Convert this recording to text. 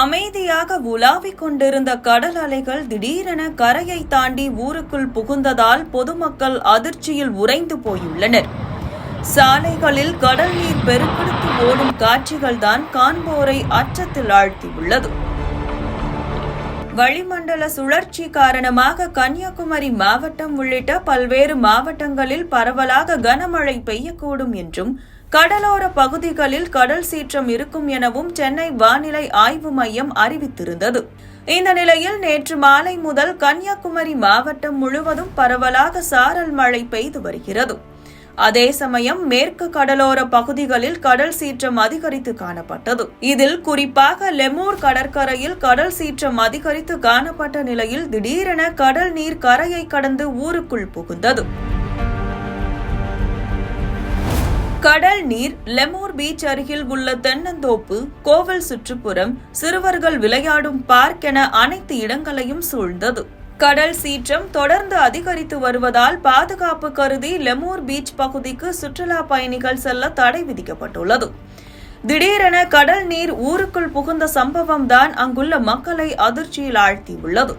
அமைதியாக உலாவிக் கொண்டிருந்த கடல் அலைகள் திடீரென கரையை தாண்டி ஊருக்குள் புகுந்ததால் பொதுமக்கள் அதிர்ச்சியில் உறைந்து போயுள்ளனர். சாலைகளில் கடல் நீர் பெருக்கெடுத்து ஓடும் காட்சிகள்தான் காண்போரை அச்சத்தில் ஆழ்த்தியுள்ளது. வளிமண்டல சுழற்சி காரணமாக கன்னியாகுமரி மாவட்டம் உள்ளிட்ட பல்வேறு மாவட்டங்களில் பரவலாக கனமழை பெய்யக்கூடும் என்றும் கடலோர பகுதிகளில் கடல் சீற்றம் இருக்கும் எனவும் சென்னை வானிலை ஆய்வு மையம் அறிவித்திருந்தது. இந்த நிலையில் நேற்று மாலை முதல் கன்னியாகுமரி மாவட்டம் முழுவதும் பரவலாக சாரல் மழை பெய்து வருகிறது. அதே சமயம் மேற்கு கடலோர பகுதிகளில் கடல் சீற்றம் அதிகரித்து காணப்பட்டது. இதில் குறிப்பாக லெமூர் கடற்கரையில் கடல் சீற்றம் அதிகரித்து காணப்பட்ட நிலையில் திடீரென கடல் நீர் கரையை கடந்து ஊருக்குள் புகுந்தது. கடல் நீர் லெமூர் பீச் அருகில் உள்ள தென்னந்தோப்பு, கோவில் சுற்றுப்புறம், சிறுவர்கள் விளையாடும் பார்க் என அனைத்து இடங்களையும் சூழ்ந்தது. கடல் சீற்றம் தொடர்ந்து அதிகரித்து வருவதால் பாதுகாப்பு கருதி லெமூர் பீச் பகுதிக்கு சுற்றுலா பயணிகள் செல்ல தடை விதிக்கப்பட்டுள்ளது. திடீரென கடல் நீர் ஊருக்குள் புகுந்த சம்பவம் தான் அங்குள்ள மக்களை அதிர்ச்சியில் ஆழ்த்தியுள்ளது.